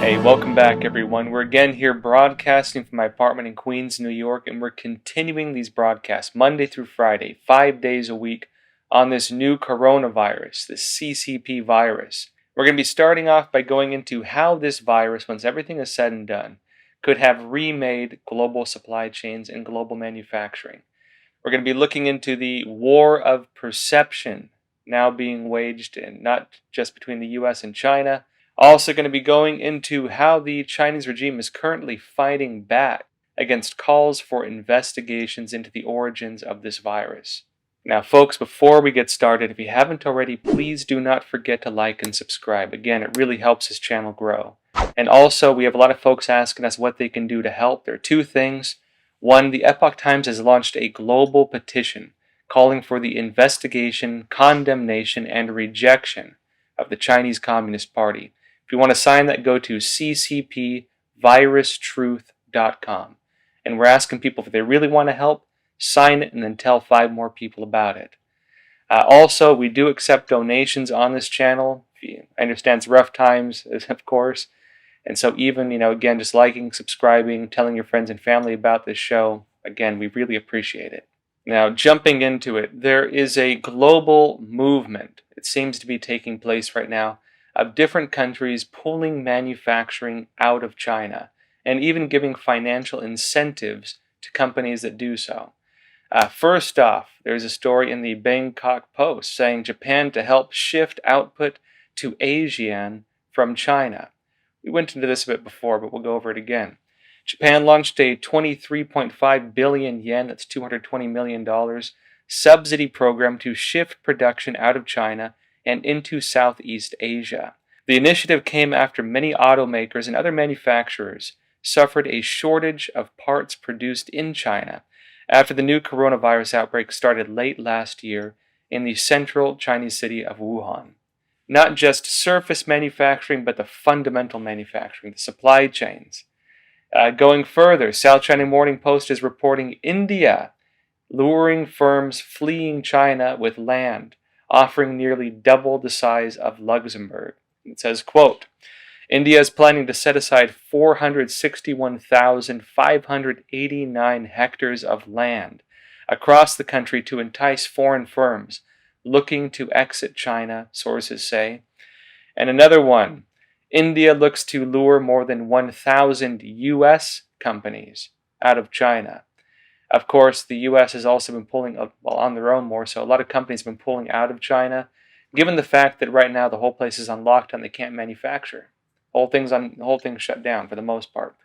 Hey, welcome back everyone. We're again here broadcasting from my apartment in Queens, New York, and we're continuing these broadcasts Monday through Friday, 5 days a week on this new coronavirus, the CCP virus. We're going to be starting off by going into how this virus, once everything is said and done, could have remade global supply chains and global manufacturing. We're going to be looking into the war of perception now being waged, and not just between the US and China. Also going to be going into how the Chinese regime is currently fighting back against calls for investigations into the origins of this virus. Now folks, before we get started, if you haven't already, please do not forget to like and subscribe. Again, it really helps this channel grow. And also, we have a lot of folks asking us what they can do to help. There are two things. One, the Epoch Times has launched a global petition calling for the investigation, condemnation, and rejection of the Chinese Communist Party. If you want to sign that, go to ccpvirustruth.com. And we're asking people, if they really want to help, sign it and then tell 5 more people about it. Also, we do accept donations on this channel. I understand it's rough times, of course. And so even, again, just liking, subscribing, telling your friends and family about this show, again, we really appreciate it. Now, jumping into it, there is a global movement, it seems to be taking place right now, of different countries pulling manufacturing out of China and even giving financial incentives to companies that do so. First off, there's a story in the Bangkok Post saying Japan to help shift output to ASEAN from China. We went into this a bit before, but we'll go over it again. Japan launched a 23.5 billion yen, that's $220 million, subsidy program to shift production out of China and into Southeast Asia. The initiative came after many automakers and other manufacturers suffered a shortage of parts produced in China after the new coronavirus outbreak started late last year in the central Chinese city of Wuhan. Not just surface manufacturing, but the fundamental manufacturing, the supply chains. Going further, South China Morning Post is reporting India luring firms fleeing China with land, offering nearly double the size of Luxembourg. It says, quote, India is planning to set aside 461,589 hectares of land across the country to entice foreign firms looking to exit China, sources say. And another one, India looks to lure more than 1,000 U.S. companies out of China. Of course, the U.S. has also been pulling, on their own more so, a lot of companies have been pulling out of China, given the fact that right now the whole place is on lockdown, they can't manufacture. The whole thing's shut down for the most part.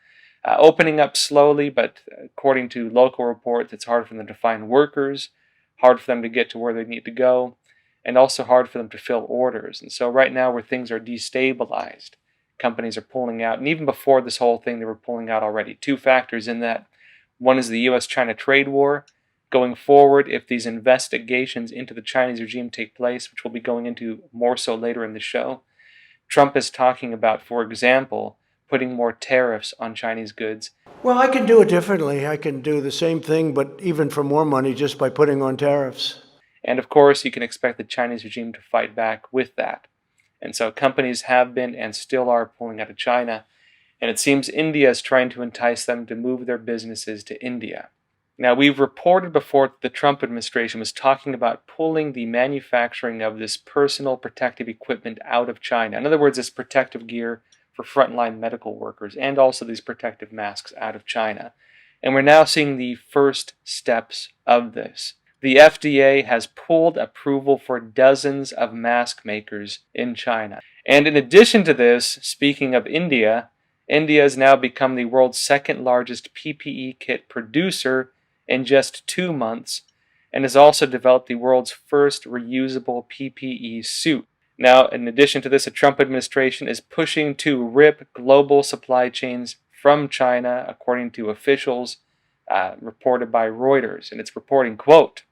Opening up slowly, but according to local reports, it's hard for them to find workers, hard for them to get to where they need to go, and also hard for them to fill orders. And so right now where things are destabilized, companies are pulling out. And even before this whole thing, they were pulling out already. Two factors in that. One is the U.S.-China trade war. Going forward, if these investigations into the Chinese regime take place, which we'll be going into more so later in the show, Trump is talking about, for example, putting more tariffs on Chinese goods. Well, I can do it differently. I can do the same thing, but even for more money just by putting on tariffs. And of course, you can expect the Chinese regime to fight back with that. And so companies have been and still are pulling out of China. And it seems India is trying to entice them to move their businesses to India. Now, we've reported before that the Trump administration was talking about pulling the manufacturing of this personal protective equipment out of China. In other words, this protective gear for frontline medical workers and also these protective masks out of China. And we're now seeing the first steps of this. The FDA has pulled approval for dozens of mask makers in China. And in addition to this, speaking of India, India has now become the world's second largest PPE kit producer in just 2 months, and has also developed the world's first reusable PPE suit. Now, in addition to this, the Trump administration is pushing to rip global supply chains from China, according to officials reported by Reuters. And it's reporting, quote,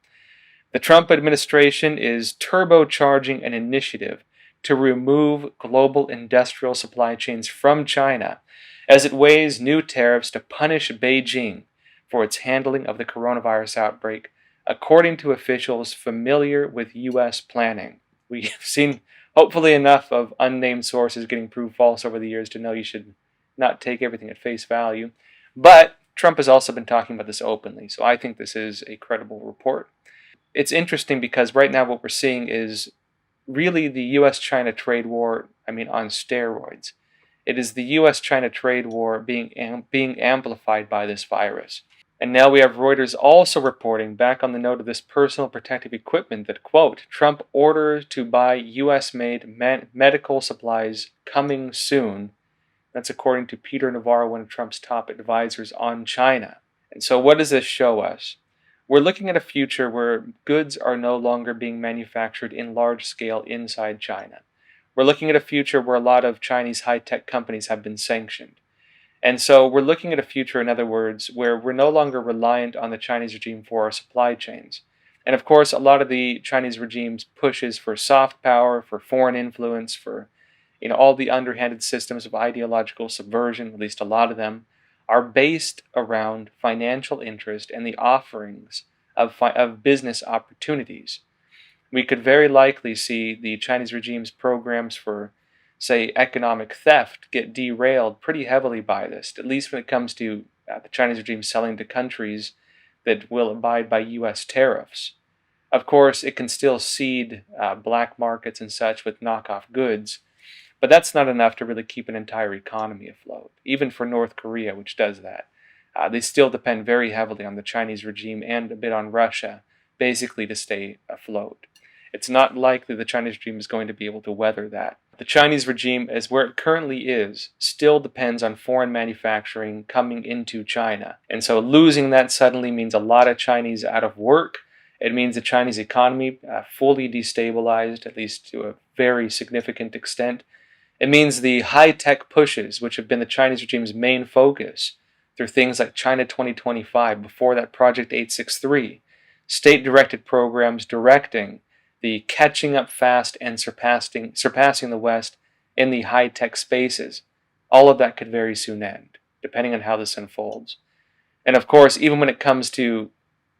the Trump administration is turbocharging an initiative to remove global industrial supply chains from China as it weighs new tariffs to punish Beijing for its handling of the coronavirus outbreak, according to officials familiar with U.S. planning. We've seen Hopefully enough of unnamed sources getting proved false over the years to know you should not take everything at face value. But Trump has also been talking about this openly, so I think this is a credible report. It's interesting because right now what we're seeing is really the US-China trade war, on steroids. It is the US-China trade war being amplified by this virus. And now we have Reuters also reporting, back on the note of this personal protective equipment, that, quote, Trump orders to buy US-made medical supplies coming soon. That's according to Peter Navarro, one of Trump's top advisors on China. And so what does this show us? We're looking at a future where goods are no longer being manufactured in large scale inside China. We're looking at a future where a lot of Chinese high-tech companies have been sanctioned. And so we're looking at a future, in other words, where we're no longer reliant on the Chinese regime for our supply chains. And of course, a lot of the Chinese regime's pushes for soft power, for foreign influence, for all the underhanded systems of ideological subversion, at least a lot of them, are based around financial interest and the offerings of business opportunities. We could very likely see the Chinese regime's programs for, say, economic theft get derailed pretty heavily by this, at least when it comes to the Chinese regime selling to countries that will abide by U.S. tariffs. Of course, it can still seed black markets and such with knockoff goods, but that's not enough to really keep an entire economy afloat, even for North Korea, which does that. They still depend very heavily on the Chinese regime and a bit on Russia, basically to stay afloat. It's not likely the Chinese regime is going to be able to weather that. The Chinese regime, as where it currently is, still depends on foreign manufacturing coming into China. And so losing that suddenly means a lot of Chinese out of work. It means the Chinese economy fully destabilized, at least to a very significant extent. It means the high-tech pushes, which have been the Chinese regime's main focus, through things like China 2025, before that Project 863, state-directed programs directing the catching up fast and surpassing the West in the high-tech spaces. All of that could very soon end, depending on how this unfolds. And of course, even when it comes to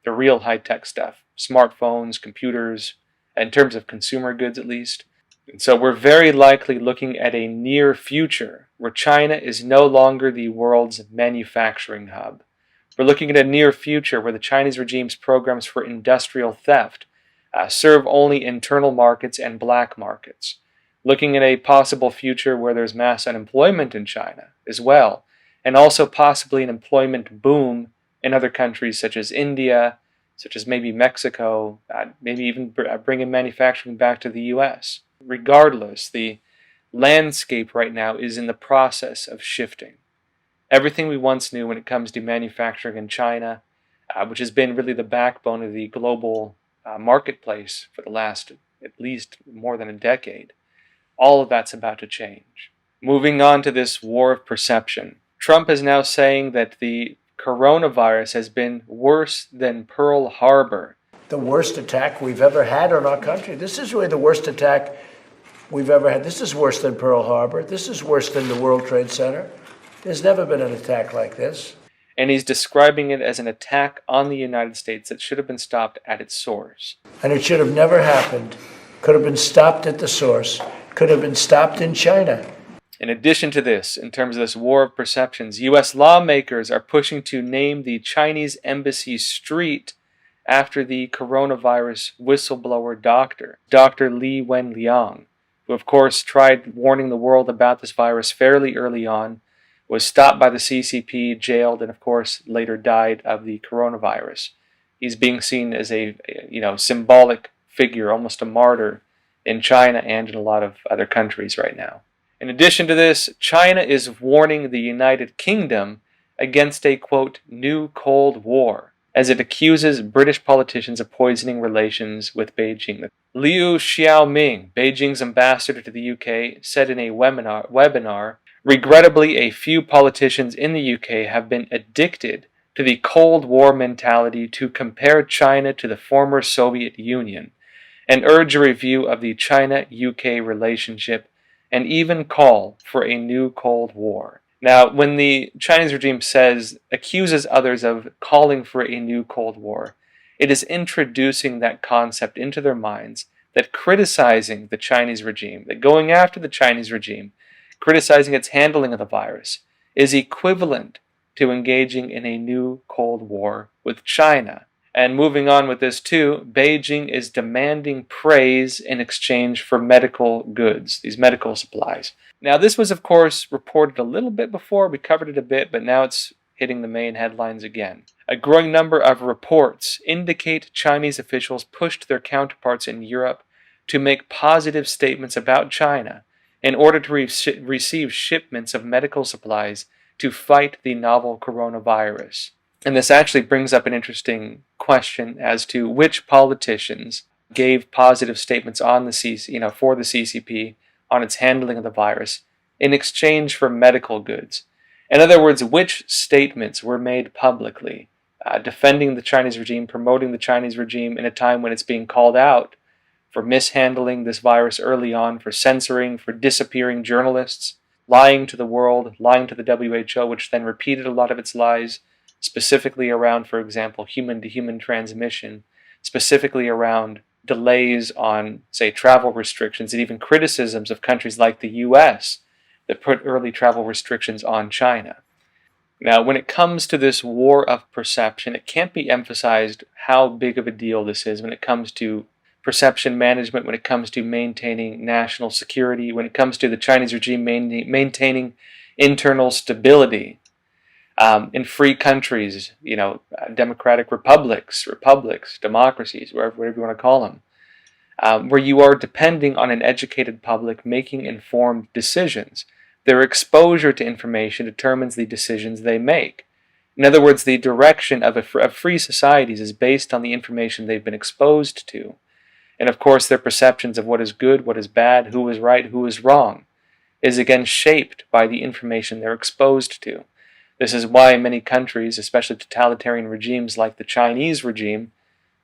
the real high-tech stuff, smartphones, computers, in terms of consumer goods at least. And so we're very likely looking at a near future where China is no longer the world's manufacturing hub. We're looking at a near future where the Chinese regime's programs for industrial theft serve only internal markets and black markets. Looking at a possible future where there's mass unemployment in China as well, and also possibly an employment boom in other countries such as India, such as maybe Mexico, maybe even bringing manufacturing back to the U.S. Regardless, the landscape right now is in the process of shifting. Everything we once knew when it comes to manufacturing in China, which has been really the backbone of the global marketplace for the last at least more than a decade, all of that's about to change. Moving on to this war of perception. Trump is now saying that the coronavirus has been worse than Pearl Harbor. The worst attack we've ever had on our country. This is really the worst attack we've ever had. This is worse than Pearl Harbor. This is worse than the World Trade Center. There's never been an attack like this. And he's describing it as an attack on the United States that should have been stopped at its source. And it should have never happened. Could have been stopped at the source. Could have been stopped in China. In addition to this, in terms of this war of perceptions, U.S. lawmakers are pushing to name the Chinese embassy street after the coronavirus whistleblower doctor, Dr. Li Wenliang, who of course tried warning the world about this virus fairly early on, was stopped by the CCP, jailed, and of course later died of the coronavirus. He's being seen as a symbolic figure, almost a martyr in China and in a lot of other countries right now. In addition to this, China is warning the United Kingdom against a, quote, new Cold War, as it accuses British politicians of poisoning relations with Beijing. Liu Xiaoming, Beijing's ambassador to the UK, said in a webinar, regrettably, a few politicians in the UK have been addicted to the Cold War mentality to compare China to the former Soviet Union, and urge a review of the China-UK relationship and even call for a new Cold War. Now, when the Chinese regime accuses others of calling for a new Cold War, it is introducing that concept into their minds that criticizing the Chinese regime, that going after the Chinese regime, criticizing its handling of the virus, is equivalent to engaging in a new Cold War with China. And moving on with this too, Beijing is demanding praise in exchange for medical goods, these medical supplies. Now this was of course reported a little bit before, we covered it a bit, but now it's hitting the main headlines again. A growing number of reports indicate Chinese officials pushed their counterparts in Europe to make positive statements about China in order to receive shipments of medical supplies to fight the novel coronavirus. And this actually brings up an interesting question as to which politicians gave positive statements on the for the CCP on its handling of the virus in exchange for medical goods. In other words, which statements were made publicly defending the Chinese regime, promoting the Chinese regime in a time when it's being called out for mishandling this virus early on, for censoring, for disappearing journalists, lying to the world, lying to the WHO, which then repeated a lot of its lies, specifically around, for example, human-to-human transmission, specifically around delays on, say, travel restrictions, and even criticisms of countries like the US that put early travel restrictions on China. Now, when it comes to this war of perception, it can't be emphasized how big of a deal this is when it comes to perception management, when it comes to maintaining national security, when it comes to the Chinese regime maintaining internal stability. In free countries, democratic republics, democracies, whatever you want to call them, where you are depending on an educated public making informed decisions. Their exposure to information determines the decisions they make. In other words, the direction of free societies is based on the information they've been exposed to. And of course, their perceptions of what is good, what is bad, who is right, who is wrong, is again shaped by the information they're exposed to. This is why many countries, especially totalitarian regimes like the Chinese regime,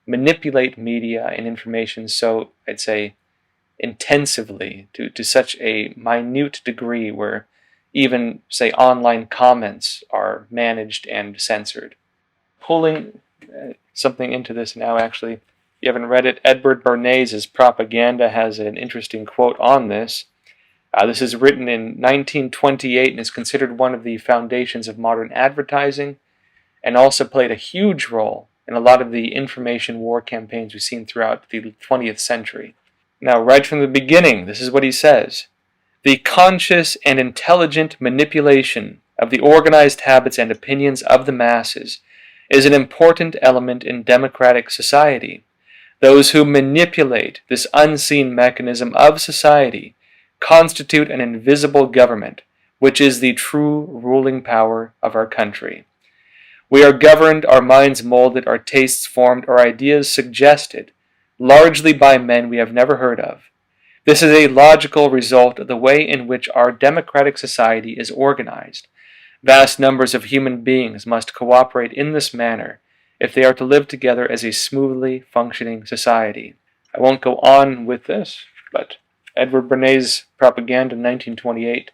manipulate media and information so, I'd say, intensively to such a minute degree where even, say, online comments are managed and censored. Pulling something into this now, actually, if you haven't read it, Edward Bernays' Propaganda has an interesting quote on this. This is written in 1928 and is considered one of the foundations of modern advertising, and also played a huge role in a lot of the information war campaigns we've seen throughout the 20th century. Now, right from the beginning, this is what he says: "The conscious and intelligent manipulation of the organized habits and opinions of the masses is an important element in democratic society. Those who manipulate this unseen mechanism of society constitute an invisible government, which is the true ruling power of our country. We are governed, our minds molded, our tastes formed, our ideas suggested, largely by men we have never heard of. This is a logical result of the way in which our democratic society is organized. Vast numbers of human beings must cooperate in this manner if they are to live together as a smoothly functioning society." I won't go on with this, but Edward Bernays' Propaganda in 1928,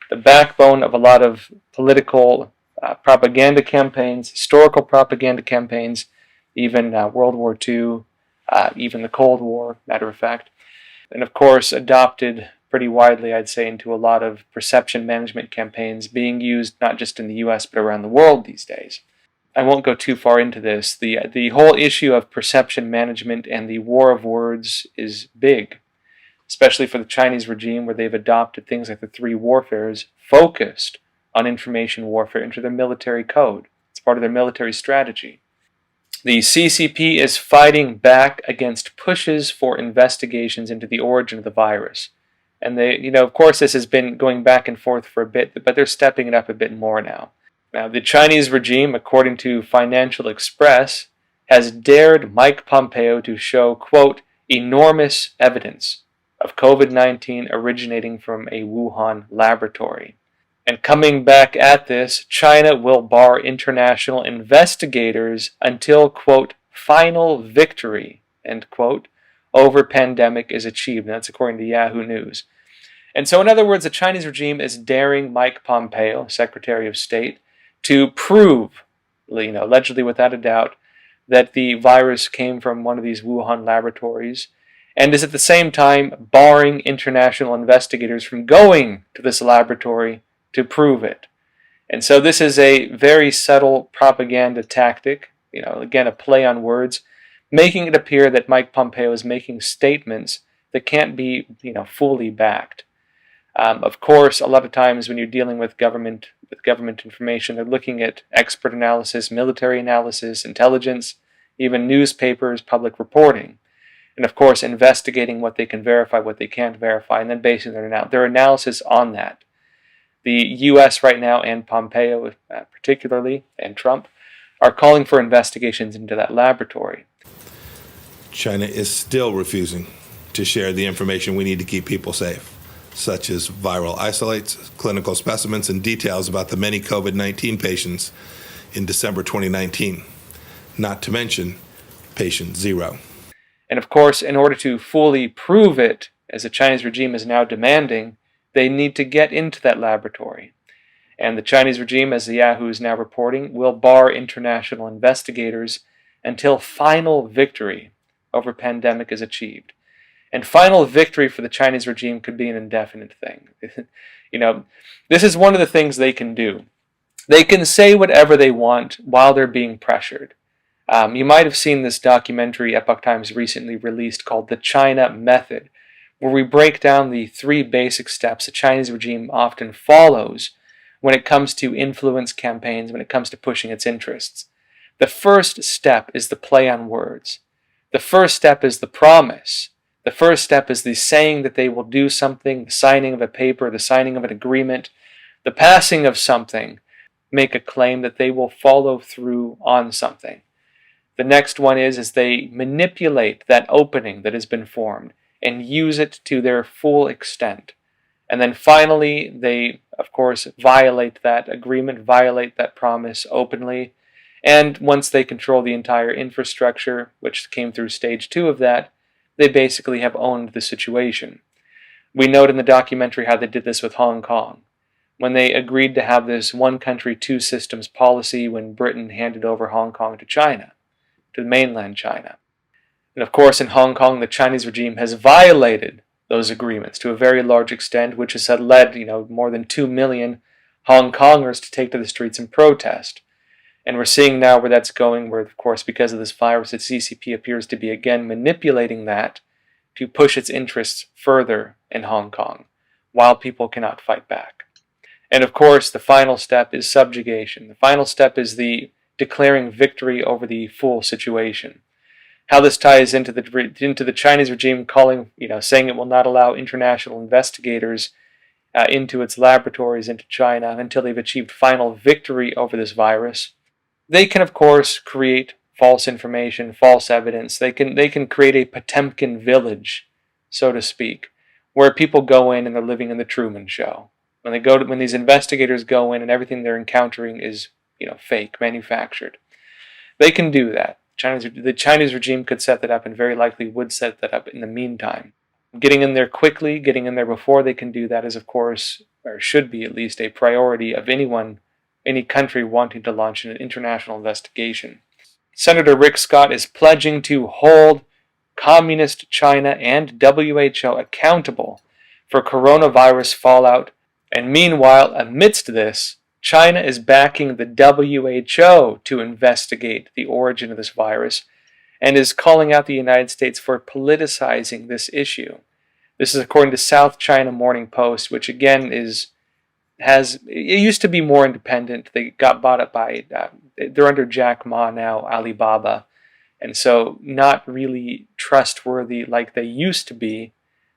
the backbone of a lot of political propaganda campaigns, historical propaganda campaigns, even World War II, even the Cold War, matter of fact, and of course adopted pretty widely, I'd say, into a lot of perception management campaigns being used not just in the US but around the world these days. I won't go too far into this. The whole issue of perception management and the war of words is big, especially for the Chinese regime, where they've adopted things like the three warfares focused on information warfare into their military code. It's part of their military strategy. The CCP is fighting back against pushes for investigations into the origin of the virus. And they, of course this has been going back and forth for a bit, but they're stepping it up a bit more now. Now, the Chinese regime, according to Financial Express, has dared Mike Pompeo to show, quote, enormous evidence of COVID-19 originating from a Wuhan laboratory. And coming back at this, China will bar international investigators until, quote, final victory, end quote, over pandemic is achieved. And that's according to Yahoo News. And so, in other words, the Chinese regime is daring Mike Pompeo, Secretary of State, to prove, allegedly without a doubt, that the virus came from one of these Wuhan laboratories, and is at the same time barring international investigators from going to this laboratory to prove it. And so this is a very subtle propaganda tactic, again, a play on words, making it appear that Mike Pompeo is making statements that can't be, fully backed. Of course, a lot of times when you're dealing with government information, they're looking at expert analysis, military analysis, intelligence, even newspapers, public reporting, and of course investigating what they can verify, what they can't verify, and then basing their analysis on that. The U.S. right now, and Pompeo particularly, and Trump, are calling for investigations into that laboratory. China is still refusing to share the information we need to keep people safe, such as viral isolates, clinical specimens, and details about the many COVID-19 patients in December 2019, not to mention patient zero. And of course, in order to fully prove it, as the Chinese regime is now demanding, they need to get into that laboratory. And the Chinese regime, as the Yahoo is now reporting, will bar international investigators until final victory over pandemic is achieved. And final victory for the Chinese regime could be an indefinite thing. This is one of the things they can do. They can say whatever they want while they're being pressured. You might have seen this documentary Epoch Times recently released called The China Method, where we break down the 3 basic steps the Chinese regime often follows when it comes to influence campaigns, when it comes to pushing its interests. The first step is the play on words. The first step is the promise. The first step is the saying that they will do something, the signing of a paper, the signing of an agreement, the passing of something, make a claim that they will follow through on something. The next one is they manipulate that opening that has been formed and use it to their full extent. And then finally, they, of course, violate that agreement, violate that promise openly. And once they control the entire infrastructure, which came through stage 2 of that, they basically have owned the situation. We note in the documentary how they did this with Hong Kong, when they agreed to have this one country, 2 systems policy when Britain handed over Hong Kong to China, to mainland China. And of course, in Hong Kong, the Chinese regime has violated those agreements to a very large extent, which has led, more than 2 million Hong Kongers to take to the streets and protest. And we're seeing now where that's going, where, of course, because of this virus, the CCP appears to be again manipulating that to push its interests further in Hong Kong, while people cannot fight back. And of course, the final step is subjugation. The final step is the declaring victory over the full situation. How this ties into the Chinese regime saying it will not allow international investigators into its laboratories into China until they've achieved final victory over this virus. They can, of course, create false information, false evidence. They can create a Potemkin village, so to speak, where people go in and they're living in the Truman Show. When these investigators go in and everything they're encountering is, fake, manufactured. They can do that. The Chinese regime could set that up and very likely would set that up in the meantime. Getting in there quickly, getting in there before they can do that is, of course, or should be at least, a priority of any country wanting to launch an international investigation. Senator Rick Scott is pledging to hold Communist China and WHO accountable for coronavirus fallout. And meanwhile, amidst this, China is backing the WHO to investigate the origin of this virus and is calling out the United States for politicizing this issue. This is according to South China Morning Post, which again it used to be more independent. They got bought up by, they're under Jack Ma now, Alibaba, and so not really trustworthy like they used to be.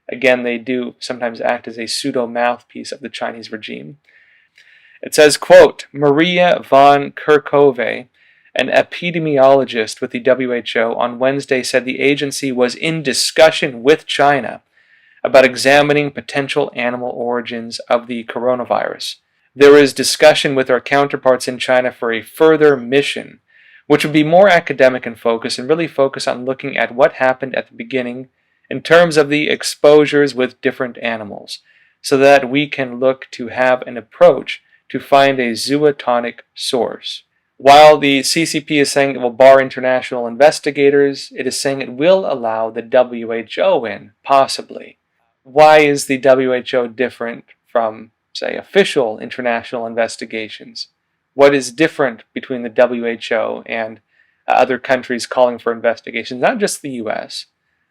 Again, they do sometimes act as a pseudo-mouthpiece of the Chinese regime. It says, quote, Maria von Kerkhove, an epidemiologist with the WHO, on Wednesday said the agency was in discussion with China about examining potential animal origins of the coronavirus. There is discussion with our counterparts in China for a further mission, which would be more academic in focus and really focus on looking at what happened at the beginning in terms of the exposures with different animals, so that we can look to have an approach to find a zootonic source, While the CCP is saying it will bar international investigators, it is saying it will allow the WHO in, possibly. Why is the WHO different from, say, official international investigations? What is different between the WHO and other countries calling for investigations? Not just the US,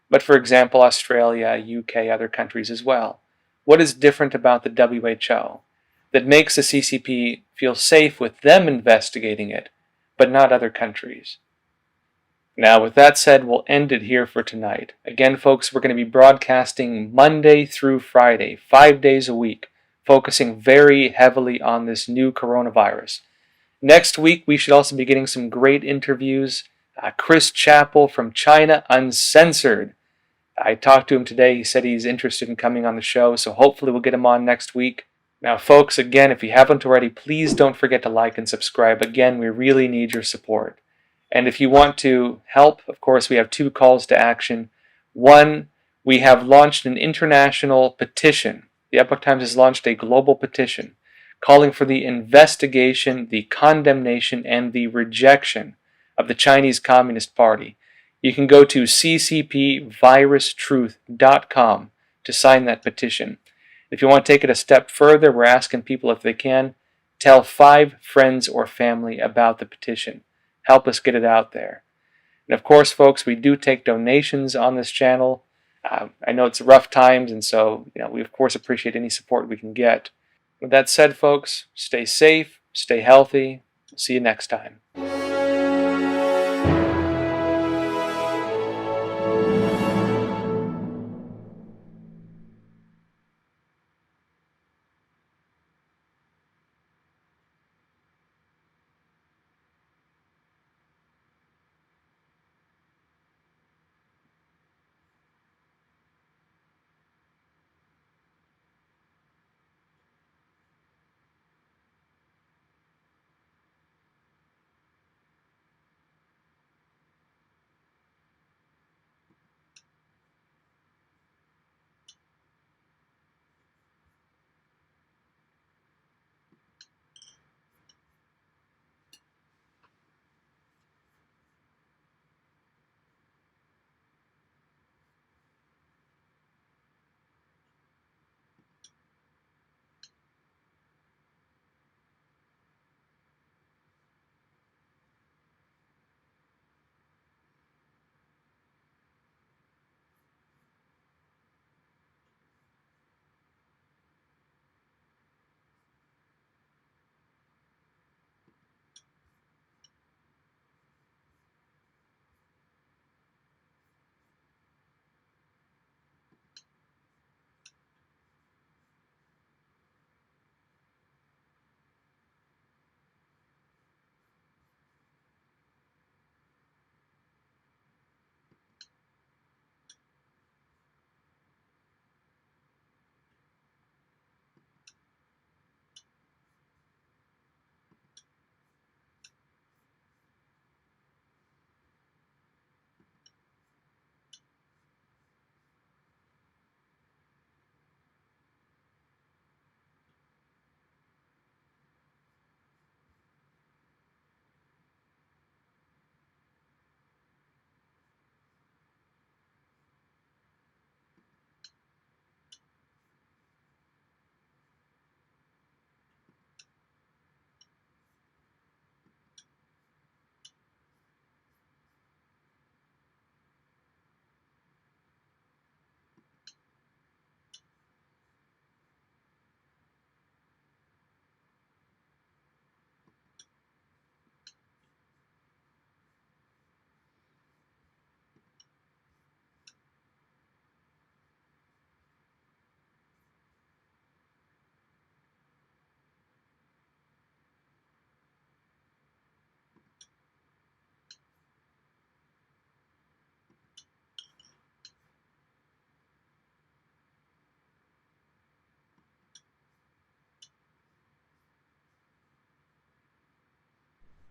but for example, Australia, UK, other countries as well. What is different about the WHO that makes the CCP feel safe with them investigating it, but not other countries? Now, with that said, we'll end it here for tonight. Again, folks, we're going to be broadcasting Monday through Friday, 5 days a week, focusing very heavily on this new coronavirus. Next week, we should also be getting some great interviews. Chris Chappell from China Uncensored. I talked to him today. He said he's interested in coming on the show, so hopefully we'll get him on next week. Now, folks, again, if you haven't already, please don't forget to like and subscribe. Again, we really need your support. And if you want to help, of course, we have 2 calls to action. One, we have launched an international petition. The Epoch Times has launched a global petition calling for the investigation, the condemnation, and the rejection of the Chinese Communist Party. You can go to ccpvirustruth.com to sign that petition. If you want to take it a step further, we're asking people, if they can, tell 5 friends or family about the petition. Help us get it out there. And of course, folks, we do take donations on this channel. I know it's rough times, and so we of course appreciate any support we can get. With that said, folks, stay safe, stay healthy. We'll see you next time.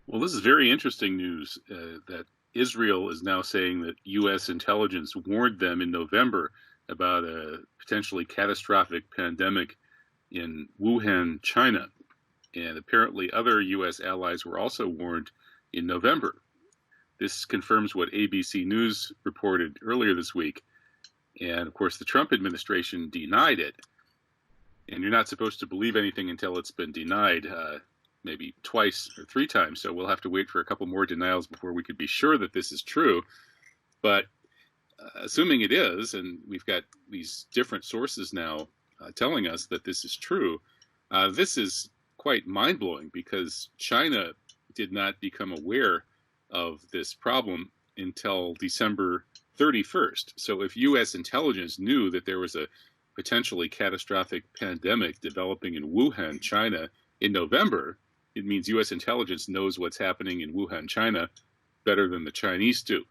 Well, this is very interesting news that Israel is now saying that U.S. intelligence warned them in November about a potentially catastrophic pandemic in Wuhan, China. and apparently other U.S. allies were also warned in November. This confirms what ABC News reported earlier this week. And of course, the Trump administration denied it. And you're not supposed to believe anything until it's been denied, maybe twice or three times. So we'll have to wait for a couple more denials before we could be sure that this is true. But assuming it is, and we've got these different sources now telling us that this is true, this is quite mind-blowing, because China did not become aware of this problem until December 31st. So if U.S. intelligence knew that there was a potentially catastrophic pandemic developing in Wuhan, China, in November, it means U.S. intelligence knows what's happening in Wuhan, China, better than the Chinese do.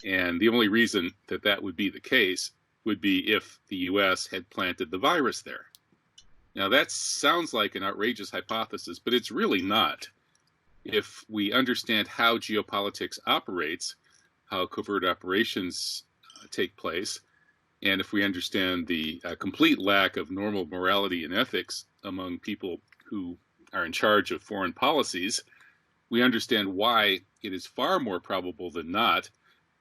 And the only reason that that would be the case would be if the U.S. had planted the virus there. Now, that sounds like an outrageous hypothesis, but it's really not. If we understand how geopolitics operates, how covert operations take place, and if we understand the complete lack of normal morality and ethics among people who are in charge of foreign policies, we understand why it is far more probable than not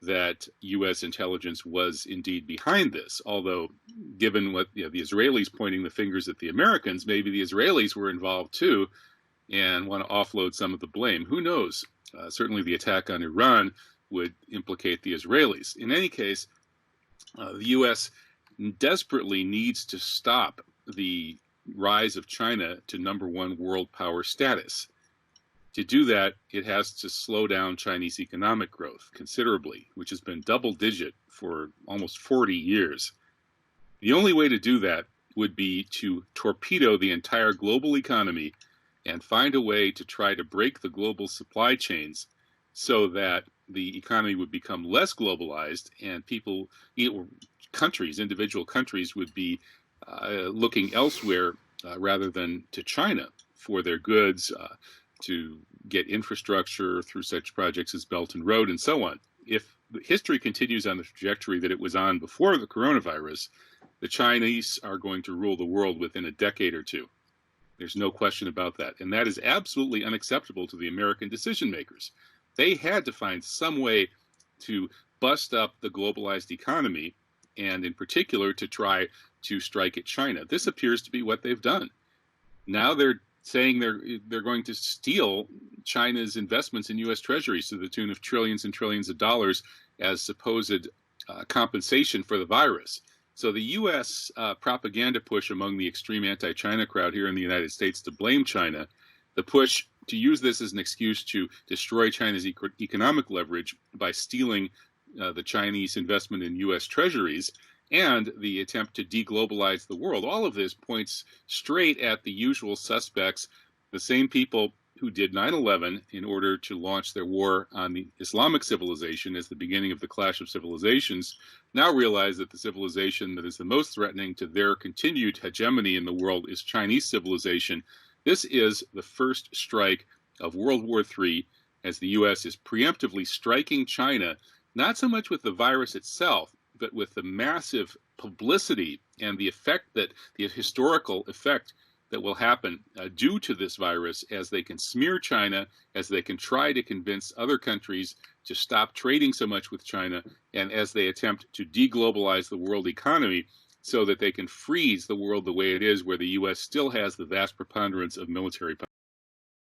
that U.S. intelligence was indeed behind this. Although, given what the Israelis pointing the fingers at the Americans, maybe the Israelis were involved too and want to offload some of the blame. Who knows? Certainly the attack on Iran would implicate the Israelis. In any case, the U.S. desperately needs to stop the rise of China to number one world power status. To do that, it has to slow down Chinese economic growth considerably, which has been double-digit for almost 40 years. The only way to do that would be to torpedo the entire global economy and find a way to try to break the global supply chains so that the economy would become less globalized and people, countries, individual countries would be looking elsewhere rather than to China for their goods, to get infrastructure through such projects as Belt and Road and so on. If history continues on the trajectory that it was on before the coronavirus, the Chinese are going to rule the world within a decade or two. There's no question about that. And that is absolutely unacceptable to the American decision makers. They had to find some way to bust up the globalized economy, and in particular to try to strike at China. This appears to be what they've done. Now they're saying they're going to steal China's investments in U.S. treasuries to the tune of trillions and trillions of dollars as supposed compensation for the virus. So the U.S. Propaganda push among the extreme anti-China crowd here in the United States to blame China, the push to use this as an excuse to destroy China's economic leverage by stealing the Chinese investment in U.S. treasuries, and the attempt to deglobalize the world. All of this points straight at the usual suspects, the same people who did 9/11 in order to launch their war on the Islamic civilization as the beginning of the clash of civilizations, now realize that the civilization that is the most threatening to their continued hegemony in the world is Chinese civilization. This is the first strike of World War III, as the U.S. is preemptively striking China, not so much with the virus itself, but with the massive publicity and the effect that the historical effect that will happen due to this virus, as they can smear China, as they can try to convince other countries to stop trading so much with China, and as they attempt to deglobalize the world economy so that they can freeze the world the way it is, where the U.S. still has the vast preponderance of military power.